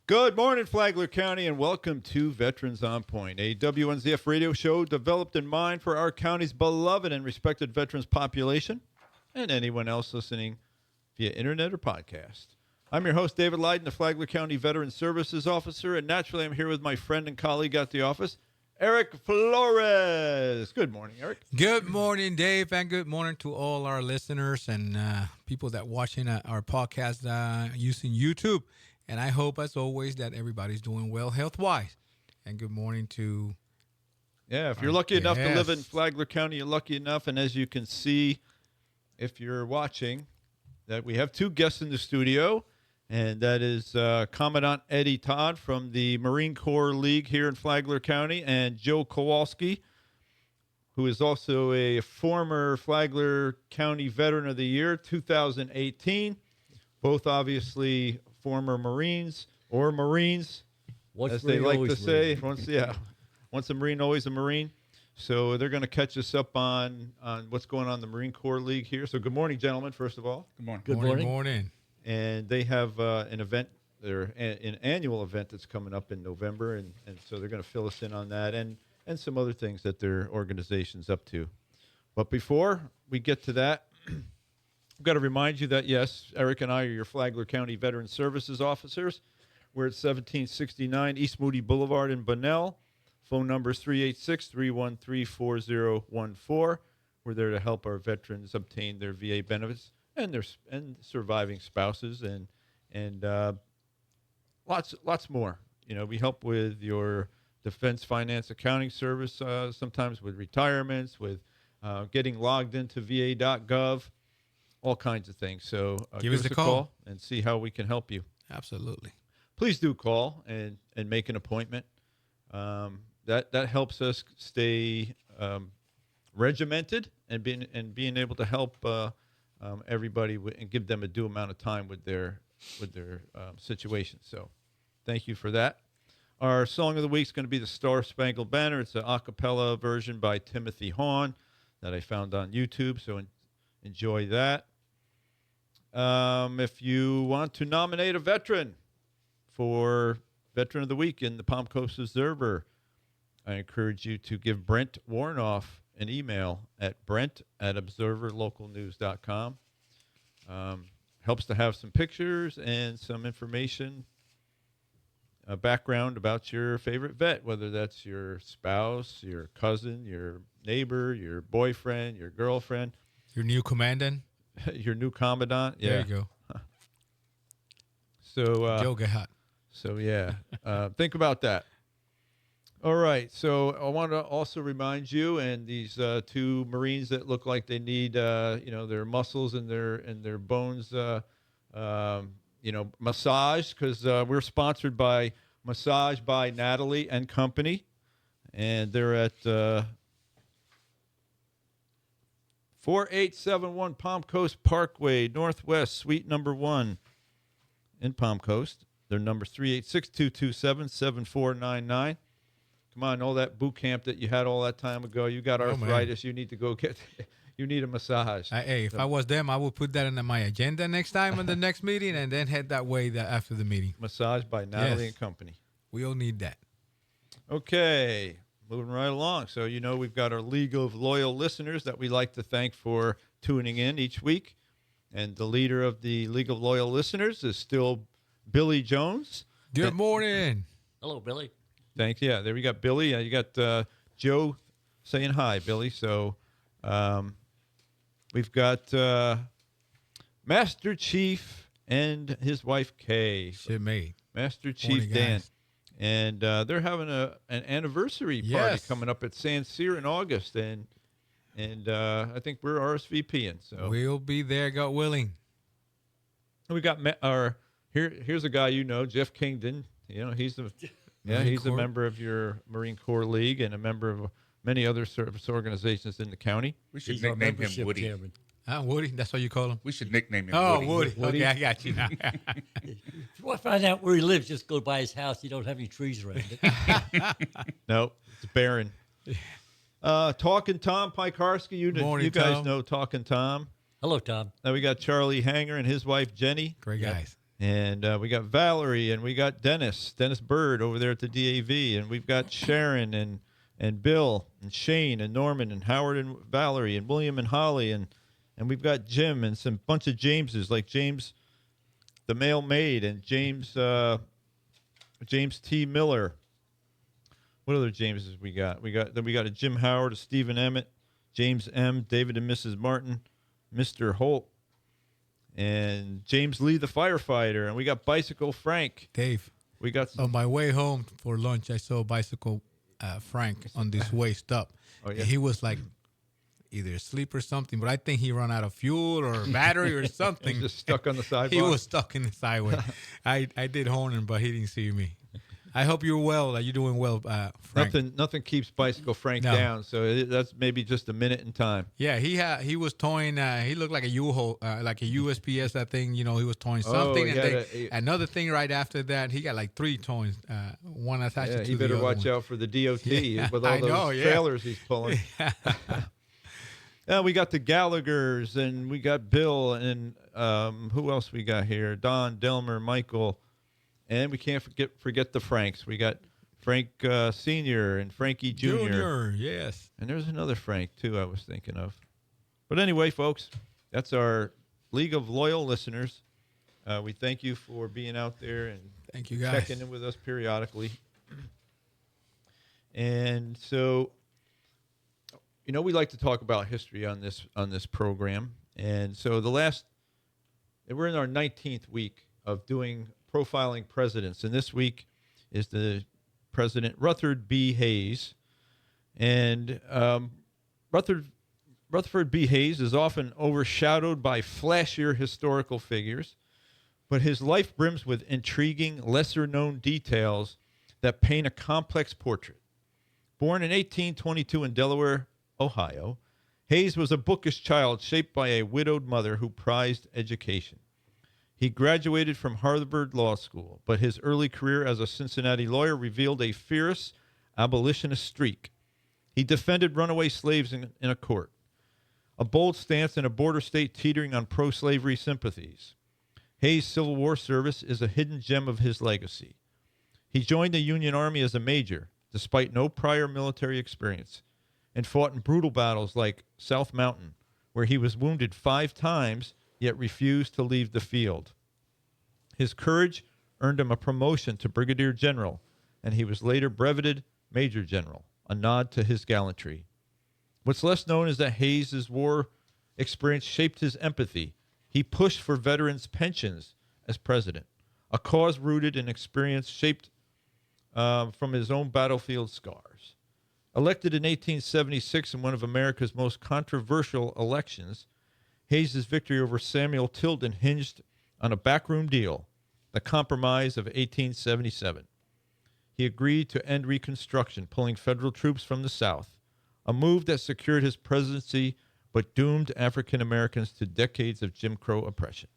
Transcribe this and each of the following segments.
Good morning, Flagler County, and welcome to Veterans on Point, a WNZF radio show developed in mind for our county's beloved and respected veterans population and anyone else listening via internet or podcast. I'm your host, David Lydon, the Flagler County Veteran Services Officer, and naturally I'm here with my friend and colleague at the office, Eric Flores. Good morning, Eric. Good morning, Dave, and good morning to all our listeners and people that watching our podcast using YouTube. And I hope, as always, that everybody's doing well health-wise. And good morning to... Yeah, if you're lucky enough to live in Flagler County, you're lucky enough. And as you can see, if you're watching, that we have two guests in the studio. And that is Commandant Eddie Todd from the Marine Corps League here in Flagler County, and Joe Kowalski, who is also a former Flagler County Veteran of the Year, 2018. Both obviously former Marines, or Marines, as they like to say. Once a Marine, always a Marine. So they're going to catch us up on what's going on in the Marine Corps League here. So good morning, gentlemen, first of all. Good morning. Good morning. And they have an event, an annual event that's coming up in November, and so they're going to fill us in on that and some other things that their organization's up to. But before we get to that, I've got to remind you that, yes, Eric and I are your Flagler County Veteran Services Officers. We're at 1769 East Moody Boulevard in Bunnell. Phone number is 386-313-4014. We're there to help our veterans obtain their VA benefits and their surviving spouses and lots more. You know, we help with your defense finance accounting service, sometimes with retirements, with getting logged into va.gov. All kinds of things. So give us a call and see how we can help you. Absolutely. Please do call and make an appointment. That helps us stay regimented and being able to help everybody and give them a due amount of time with their situation. So thank you for that. Our song of the week is going to be the Star Spangled Banner. It's an a cappella version by Timothy Hahn that I found on YouTube. So enjoy that. If you want to nominate a veteran for Veteran of the Week in the Palm Coast Observer, I encourage you to give Brent Warnoff an email at brent@observerlocalnews.com. Helps to have some pictures and some information, background about your favorite vet, whether that's your spouse, your cousin, your neighbor, your boyfriend, your girlfriend. Your new commandant. Your new commandant. Yeah. There you go. So Yoga hot. So yeah, think about that. All right. So I want to also remind you and these two Marines that look like they need their muscles and their bones massage, because we're sponsored by Massage by Natalie and Company, and they're at 4871 Palm Coast Parkway, Northwest, Suite number 1 in Palm Coast. Their number 386-227-7499. Come on, all that boot camp that you had all that time ago. You got arthritis. You need to go get. You need a massage. Hey, if I was them, I would put that in my agenda next time on the next meeting, and then head that way after the meeting. Massage by Natalie and Company. We all need that. Okay, moving right along. So we've got our League of Loyal Listeners that we like to thank for tuning in each week, and the leader of the League of Loyal Listeners is still Billy Jones. Good morning. Hello, Billy. Thanks. Yeah, there we got Billy. You got Joe saying hi, Billy. So we've got Master Chief and his wife, Kay. Shit made. Master Chief Dan. And they're having an anniversary party coming up at San Cyr in August. And I think we're RSVPing. So we'll be there, God willing. We got here's a guy Jeff Kingdon. He's a member of your Marine Corps League and a member of many other service organizations in the county. We should nickname him Woody. Chairman. Woody, that's what you call him? We should nickname him Woody. Okay, I got you now. If you want to find out where he lives, just go by his house. You don't have any trees around it. No, it's barren. Talking Tom Piekarski. You guys Tom. know Talking Tom. Hello, Tom. Now we got Charlie Hanger and his wife, Jenny. Great guys. And we got Valerie, and we got Dennis Bird over there at the DAV, and we've got Sharon and Bill and Shane and Norman and Howard and Valerie and William and Holly, and we've got Jim and some bunch of Jameses like James, the male maid, and James T. Miller. What other Jameses we got? We got a Jim Howard, a Stephen Emmett, James M., David and Mrs. Martin, Mr. Holt, and James Lee, the firefighter, and we got Bicycle Frank. Dave, we got on my way home for lunch, I saw Bicycle Frank on this way stop. Oh, yeah. And he was like either asleep or something, but I think he ran out of fuel or battery or something. He's just stuck on the sidewalk. He was stuck in the sideway. I did horn him, but he didn't see me. I hope you're well. You're doing well, Frank. Nothing keeps Bicycle Frank down. So that's maybe just a minute in time. Yeah, he was towing. He looked like a U-Haul, like a USPS. I think he was towing something. And another thing right after that, he got like 3 towing. One attached to the other. He better watch out for the DOT with all those trailers he's pulling. We got the Gallaghers, and we got Bill, and who else we got here? Don, Delmer, Michael. And we can't forget the Franks. We got Frank Sr. and Frankie Jr. Jr., yes. And there's another Frank, too, I was thinking of. But anyway, folks, that's our League of Loyal Listeners. We thank you for being out there and thank you guys. Checking in with us periodically. And so, we like to talk about history on this program. And so we're in our 19th week of doing profiling presidents, and this week is the President Rutherford B. Hayes. And Rutherford B. Hayes is often overshadowed by flashier historical figures, but his life brims with intriguing, lesser-known details that paint a complex portrait. Born in 1822 in Delaware, Ohio, Hayes was a bookish child shaped by a widowed mother who prized education. He graduated from Harvard Law School, but his early career as a Cincinnati lawyer revealed a fierce abolitionist streak. He defended runaway slaves in a court, a bold stance in a border state teetering on pro-slavery sympathies. Hayes' Civil War service is a hidden gem of his legacy. He joined the Union Army as a major, despite no prior military experience, and fought in brutal battles like South Mountain, where he was wounded 5 times yet refused to leave the field. His courage earned him a promotion to brigadier general, and he was later breveted major general, a nod to his gallantry. What's less known is that Hayes' war experience shaped his empathy. He pushed for veterans' pensions as president, a cause rooted in experience shaped from his own battlefield scars. Elected in 1876 in one of America's most controversial elections, Hayes' victory over Samuel Tilden hinged on a backroom deal, the Compromise of 1877. He agreed to end Reconstruction, pulling federal troops from the South, a move that secured his presidency but doomed African Americans to decades of Jim Crow oppression.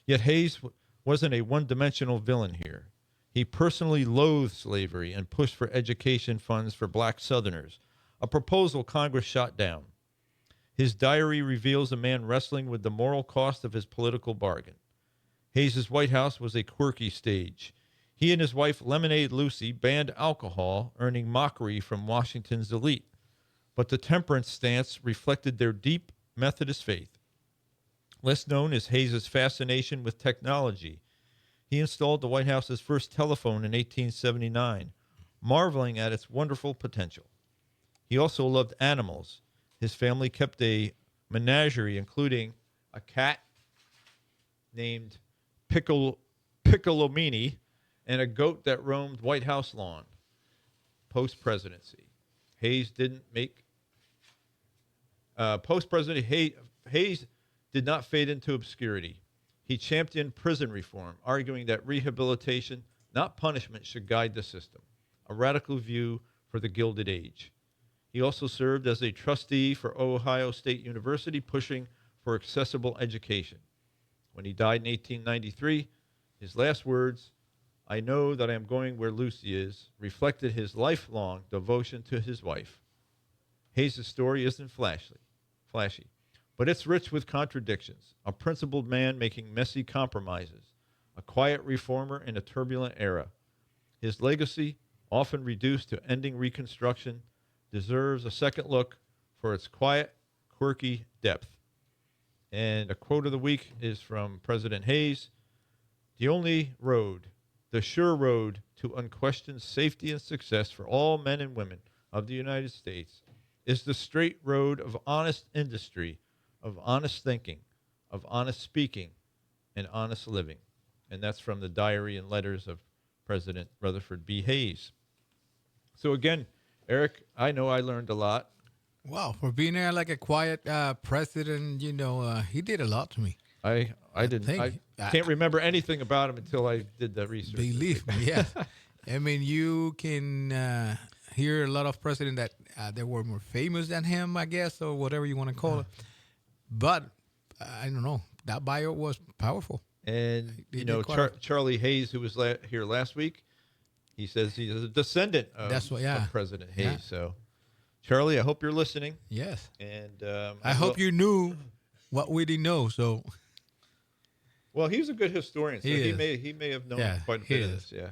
Yet Hayes wasn't a one-dimensional villain here. He personally loathed slavery and pushed for education funds for black Southerners, a proposal Congress shot down. His diary reveals a man wrestling with the moral cost of his political bargain. Hayes' White House was a quirky stage. He and his wife, Lemonade Lucy, banned alcohol, earning mockery from Washington's elite. But the temperance stance reflected their deep Methodist faith. Less known is Hayes' fascination with technology. He installed the White House's first telephone in 1879, marveling at its wonderful potential. He also loved animals. His family kept a menagerie, including a cat named Piccolomini and a goat that roamed White House lawn. Post-presidency, Hayes didn't make... Post-presidency, Hayes did not fade into obscurity. He championed prison reform, arguing that rehabilitation, not punishment, should guide the system, a radical view for the Gilded Age. He also served as a trustee for Ohio State University, pushing for accessible education. When he died in 1893, his last words, "I know that I am going where Lucy is," reflected his lifelong devotion to his wife. Hayes' story isn't flashy, but it's rich with contradictions. A principled man making messy compromises, a quiet reformer in a turbulent era. His legacy, often reduced to ending Reconstruction, deserves a second look for its quiet, quirky depth. And a quote of the week is from President Hayes. The only road, the sure road to unquestioned safety and success for all men and women of the United States is the straight road of honest industry, of honest thinking, of honest speaking, and honest living. And that's from the diary and letters of President Rutherford B. Hayes. So again, Eric, I know I learned a lot. Wow, for being there like a quiet president, he did a lot to me. I can't remember anything about him until I did the research. Believe me, yes. I mean, you can hear a lot of presidents that they were more famous than him, I guess, or whatever you want to call it. But I don't know. That bio was powerful. And, Charlie Hayes, who was here last week, he says he's a descendant of President Hayes. Yeah. So, Charlie, I hope you're listening. Yes. And I hope you knew what we didn't know. So, well, he's a good historian, so he may have known quite a bit of this. Yeah.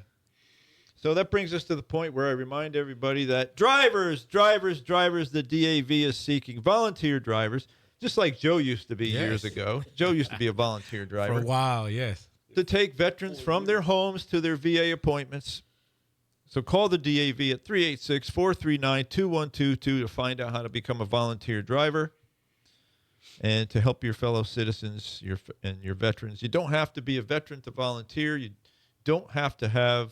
So that brings us to the point where I remind everybody that drivers, the DAV is seeking volunteer drivers, just like Joe used to be years ago. Joe used to be a volunteer driver. For a while, yes. To take veterans from their homes to their VA appointments. So call the DAV at 386-439-2122 to find out how to become a volunteer driver and to help your fellow citizens and your veterans. You don't have to be a veteran to volunteer. You don't have to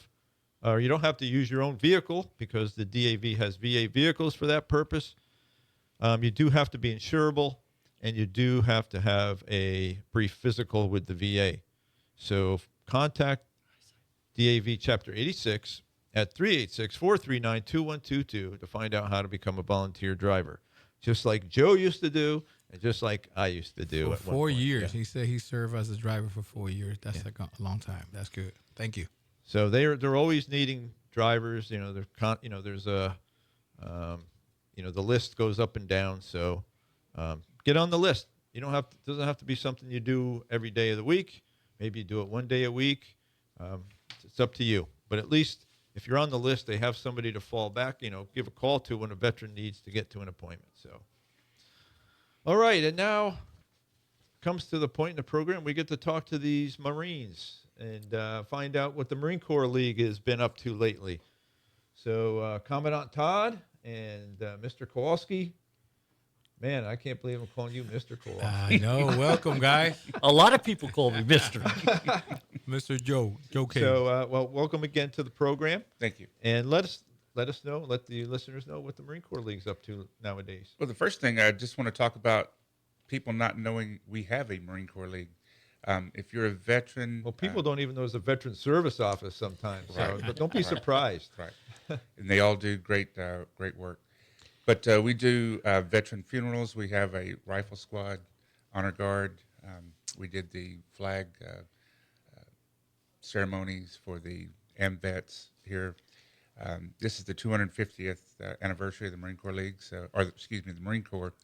use your own vehicle because the DAV has VA vehicles for that purpose. You do have to be insurable, and you do have to have a brief physical with the VA. So contact DAV Chapter 86 at 386-439-2122 to find out how to become a volunteer driver, just like Joe used to do and just like I used to do. For 4 years. Yeah. He said he served as a driver for 4 years. That's like a long time. That's good. Thank you. So they're always needing drivers. There's a the list goes up and down. So get on the list. Doesn't have to be something you do every day of the week. Maybe you do it one day a week. It's up to you. But at least if you're on the list, they have somebody to fall back. Give a call to when a veteran needs to get to an appointment. So, all right, and now comes to the point in the program we get to talk to these Marines and find out what the Marine Corps League has been up to lately. So, Commandant Todd and Mr. Kowalski. Man, I can't believe I'm calling you Mr. Kowalski. I know. Welcome, guys. A lot of people call me Mr. Mr. Joe King. So, welcome again to the program. Thank you. And let the listeners know what the Marine Corps League's up to nowadays. Well, the first thing I just want to talk about people not knowing we have a Marine Corps League. If you're a veteran... Well, people don't even know there's a veteran service office sometimes, so but don't be surprised. Right. And they all do great work. But we do veteran funerals. We have a rifle squad, honor guard. We did the flag ceremonies for the AMVETs here. This is the 250th anniversary of the Marine Corps League, the Marine Corps.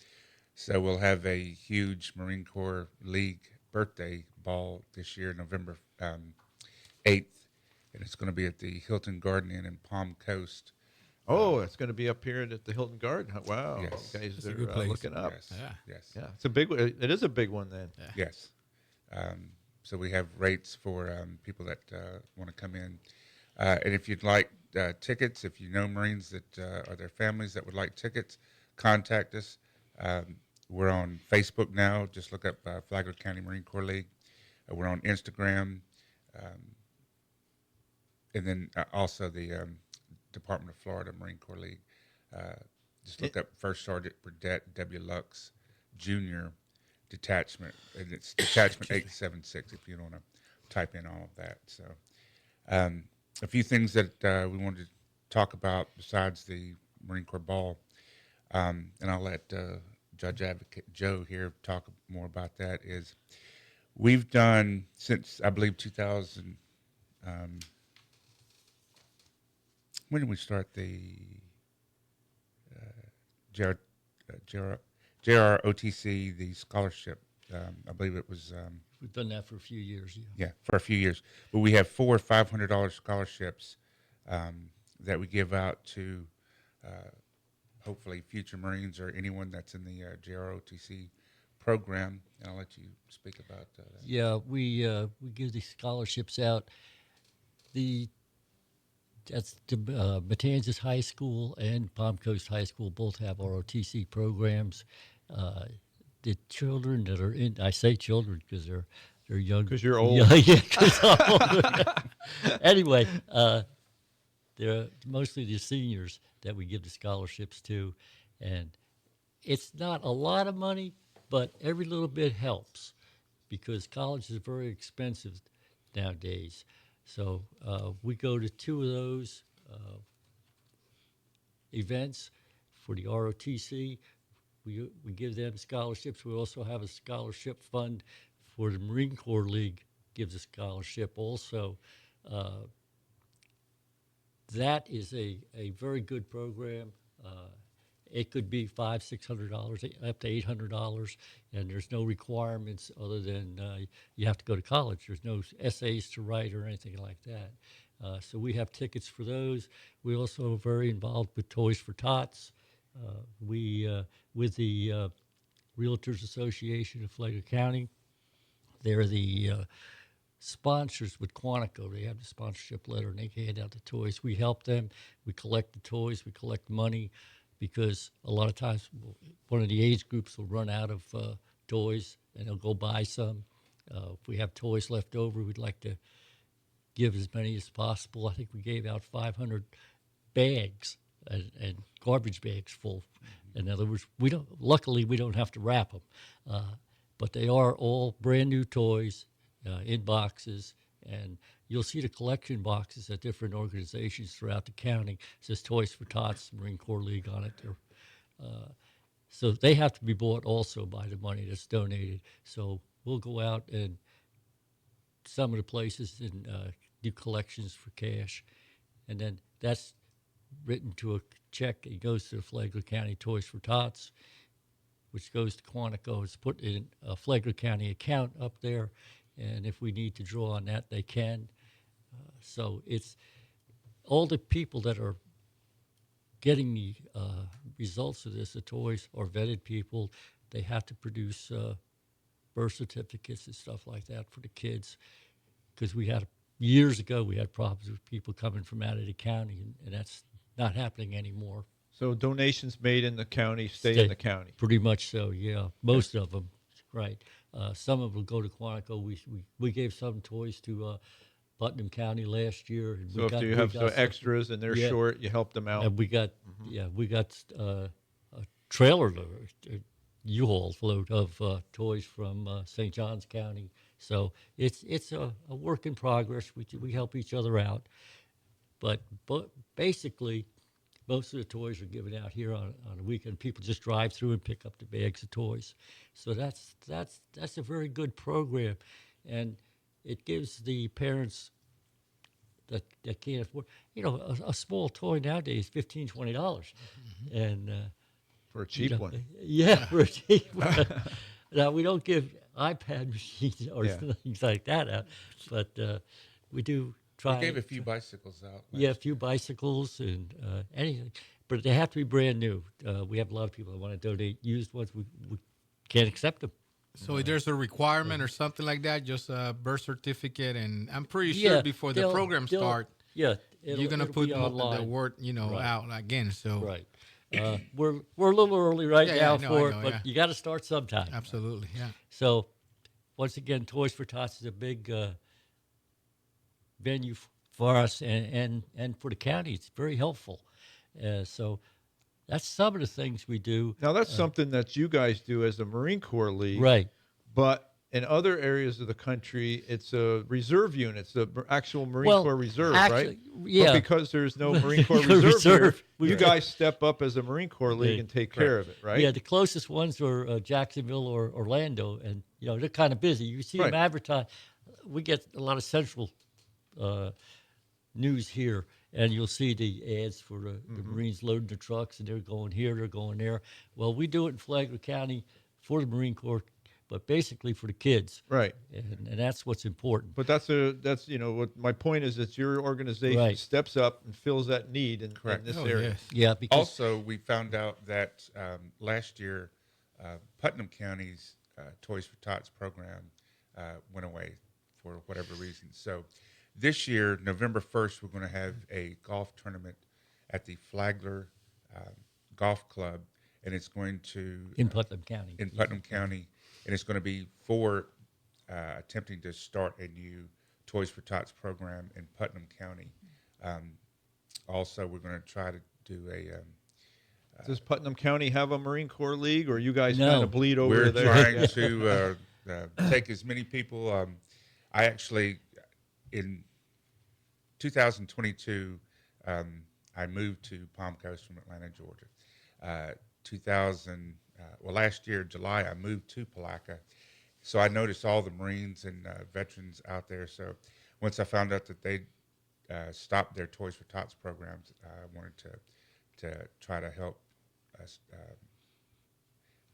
So we'll have a huge Marine Corps League birthday ball this year, November 8th, and it's going to be at the Hilton Garden Inn in Palm Coast. Oh, it's going to be up here at the Hilton Garden. Wow, yes. Guys are looking up. Yes. Yeah, it's a big. It is a big one then. Yeah. Yes. So we have rates for people that want to come in, and if you'd like tickets, if you know Marines that or their families that would like tickets, contact us. We're on Facebook now. Just look up Flagler County Marine Corps League. We're on Instagram, and then also the Department of Florida Marine Corps League. Just look up First Sergeant Burdette W. Lux Jr. Detachment, and it's Detachment 876 if you want to type in all of that. So a few things that we wanted to talk about besides the Marine Corps Ball, and I'll let Judge Advocate Joe here talk more about that, is we've done since, I believe, 2000, when did we start the JROTC, the scholarship? I believe it was We've done that for a few years. Yeah. Yeah, for a few years. But we have 4 $500 scholarships that we give out to hopefully future Marines or anyone that's in the JROTC program. And I'll let you speak about that. Yeah, we give these scholarships out. That's the Matanzas High School and Palm Coast High School both have ROTC programs. The children that are in, I say children because they're young. Because you're old. Yeah, 'cause I'm older. Anyway, they're mostly the seniors that we give the scholarships to, and it's not a lot of money, but every little bit helps because college is very expensive nowadays. So we go to 2 of those events for the ROTC. We give them scholarships. We also have a scholarship fund for the Marine Corps League, gives a scholarship also. That is a very good program. It could be $500, $600, up to $800, and there's no requirements other than you have to go to college. There's no essays to write or anything like that. So we have tickets for those. We also are very involved with Toys for Tots. We with the Realtors Association of Flagler County. They're the sponsors with Quantico. They have the sponsorship letter, and they hand out the toys. We help them. We collect the toys. We collect money because a lot of times one of the age groups will run out of toys, and they'll go buy some. If we have toys left over, we'd like to give as many as possible. I think we gave out 500 bags and garbage bags full. In other words, luckily we don't have to wrap them, but they are all brand new toys in boxes, and you'll see the collection boxes at different organizations throughout the county. It says Toys for Tots, Marine Corps League on it. So they have to be bought also by the money that's donated. So we'll go out and some of the places and do collections for cash, and then that's written to a check. It goes to the Flagler County Toys for Tots, which goes to Quantico. It's put in a Flagler County account up there, and if we need to draw on that, they can. So it's all the people that are getting the results of this, the toys, are vetted people. They have to produce birth certificates and stuff like that for the kids, because years ago we had problems with people coming from out of the county, and that's not happening anymore. So donations made in the county stay in the county. Pretty much so, yeah. Most of them, right. Some of them go to Quantico. We gave some toys to Putnam County last year. And So if you have some extras and they're short, you help them out. And we got a trailer, a U-Haul load of toys from St. Johns County. So it's a work in progress. We help each other out. But basically, most of the toys are given out here on a weekend. People just drive through and pick up the bags of toys. So that's a very good program, and it gives the parents that can't afford, a small toy nowadays, $15, $20, and for a cheap one. Yeah, for a cheap one. Now we don't give iPad machines or things like that out, but we do. We gave a few bicycles out. A few bicycles and anything. But they have to be brand new. We have a lot of people that want to donate used ones. We can't accept them. So there's a requirement or something like that, just a birth certificate, and I'm pretty sure before the program starts, you're going to put the word, out again. So right. We're a little early now for it, but you got to start sometime. Absolutely, yeah. So once again, Toys for Tots is a big venue for us and for the county. It's very helpful. So that's some of the things we do. Now that's something that you guys do as the Marine Corps League, right? But in other areas of the country, it's a reserve unit. It's the actual Marine Corps Reserve, right? Yeah. But because there's no Marine Corps Reserve here, you guys step up as a Marine Corps League and take care of it, right? Yeah, the closest ones are Jacksonville or Orlando, and they're kind of busy. You see them advertise. We get a lot of central news here, and you'll see the ads for the Marines loading the trucks, and they're going here, they're going there. Well, we do it in Flagler County for the Marine Corps, but basically for the kids. Right. And that's what's important. But that's what my point is, that your organization Right. steps up and fills that need in Correct. this Oh, area. yes. Yeah, because Also, we found out that last year, Putnam County's Toys for Tots program went away for whatever reason. So this year, November 1st, we're going to have a golf tournament at the Flagler Golf Club, and it's going to in Putnam County. in Putnam County, and it's going to be for attempting to start a new Toys for Tots program in Putnam County. Also, we're going to try to do a Does Putnam County have a Marine Corps league, or you guys No. kind of bleed over we're there? trying to take as many people. I actually, in 2022, I moved to Palm Coast from Atlanta, Georgia. Last year, July, I moved to Palaca. So I noticed all the Marines and veterans out there. So once I found out that they stopped their Toys for Tots programs, I wanted to try to help us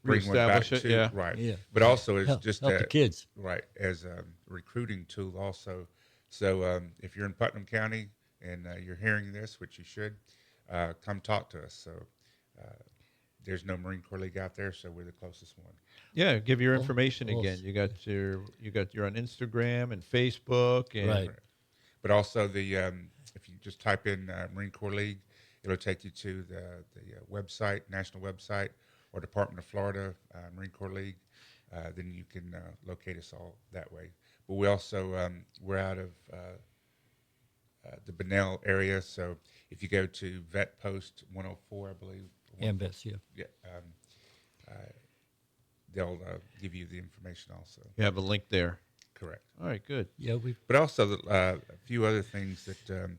bring one back Reestablish it, to yeah. right. Yeah. But also it's help, just help the kids. right as a recruiting tool also. So if you're in Putnam County and you're hearing this, which you should, come talk to us. So there's no Marine Corps League out there, so we're the closest one. Yeah, give your information well, again. You're on Instagram and Facebook, and Right. But also the if you just type in Marine Corps League, it'll take you to the website, national website, or Department of Florida Marine Corps League. Then you can locate us all that way. But we also we're out of the Bunnell area, so if you go to Vet Post 104, I believe, Ambets, yeah. yeah, they'll give you the information also. you have a link there. Correct. All right, good. Yeah, we But also a few other things that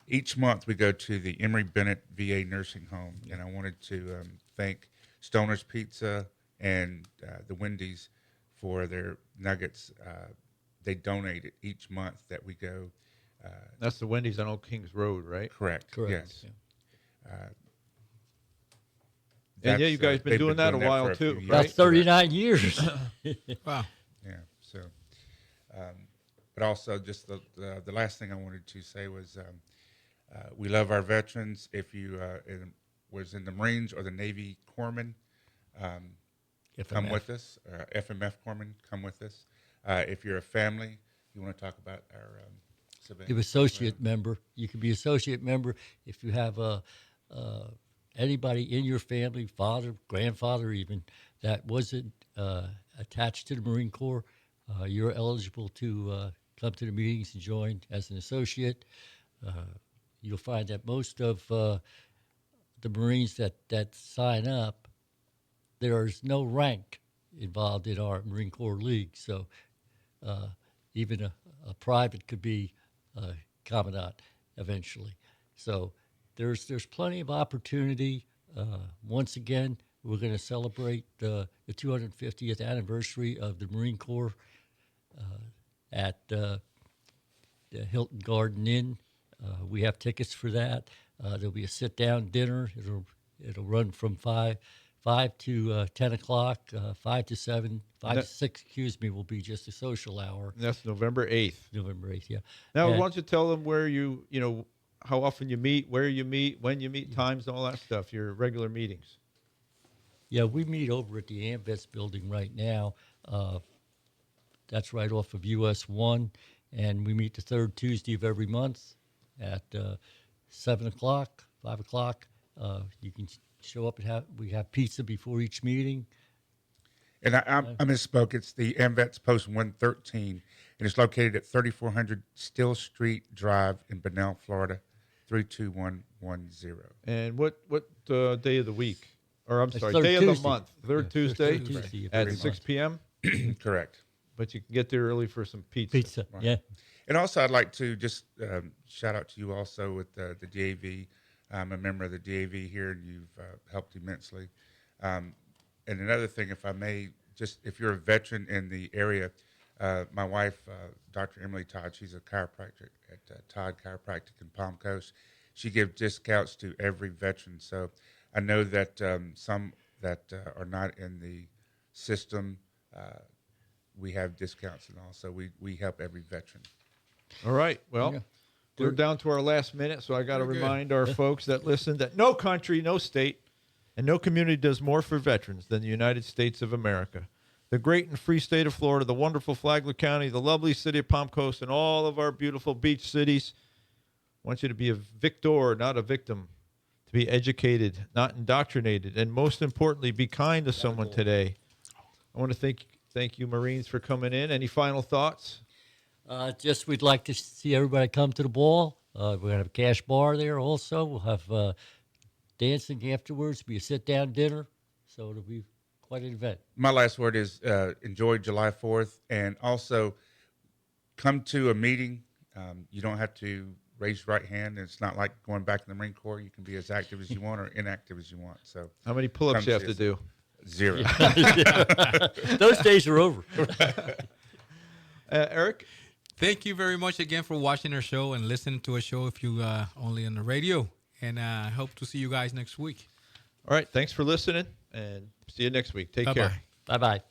each month we go to the Emory Bennett VA nursing home, and I wanted to thank Stoner's Pizza and the Wendy's for their nuggets. They donate it each month that we go. That's the Wendy's on Old Kings Road, right? Correct. correct. Yes. Yeah. And yeah, you guys been they've doing that a while for too, few right? About years. 39 years. Wow. Yeah. So, but also just the last thing I wanted to say was we love our veterans. If you was in the Marines or the Navy Corpsman, come FMF. with us. FMF Corpsman, come with us. If you're a family, you want to talk about our civilian. You're associate member. You can be associate member if you have anybody in your family, father, grandfather even, that wasn't attached to the Marine Corps. You're eligible to come to the meetings and join as an associate. You'll find that most of the Marines that sign up, there's no rank involved in our Marine Corps League. So even a private could be a commandant eventually. So there's plenty of opportunity. Once again, we're going to celebrate the 250th anniversary of the Marine Corps at the Hilton Garden Inn. We have tickets for that. There'll be a sit-down dinner. It'll run from 5 to 10 o'clock, 5 to 7, 5 to 6, will be just a social hour. That's November 8th. November 8th, yeah. Now, And- why don't you tell them where how often you meet, where you meet, when you meet, times, and all that stuff, your regular meetings. Yeah, we meet over at the AMVETS building right now. That's right off of US 1, and we meet the third Tuesday of every month at 7 o'clock, 5 o'clock. You can show up and we have pizza before each meeting. And I misspoke. It's the AMVETS Post 113, and it's located at 3400 Still Street Drive in Bunnell, Florida, 32110. And what day of the week? Or I'm It's sorry, third day of the Tuesday. month. Third Tuesday Third Tuesday of at every 6 month. p.m. Correct. But you can get there early for some pizza. Pizza, yeah. And also, I'd like to just shout out to you also with the DAV. I'm a member of the DAV here, and you've helped immensely. And another thing, if I may, just if you're a veteran in the area, my wife, Dr. Emily Todd, she's a chiropractor at Todd Chiropractic in Palm Coast. She gives discounts to every veteran. So I know that some that are not in the system we have discounts and all. So we help every veteran. All right. Well, Yeah. we're down to our last minute, so I got to Very good. remind our folks that listen that no country, no state, and no community does more for veterans than the United States of America. The great and free state of Florida, the wonderful Flagler County, the lovely city of Palm Coast, and all of our beautiful beach cities. I want you to be a victor, not a victim. To be educated, not indoctrinated, and most importantly, be kind to someone today. I want to thank you, Marines, for coming in. Any final thoughts? Just we'd like to see everybody come to the ball. We're going to have a cash bar there also. We'll have dancing afterwards, be a sit-down dinner. So it'll be quite an event. My last word is enjoy July 4th, and also come to a meeting. You don't have to raise your right hand. It's not like going back in the Marine Corps. You can be as active as you want or inactive as you want. So How many pull-ups Come you have see to us. do? 0. Those days are over. Eric? Thank you very much again for watching our show and listening to our show if you only on the radio. And I hope to see you guys next week. All right. Thanks for listening, and see you next week. Take care. Bye-bye. Bye-bye.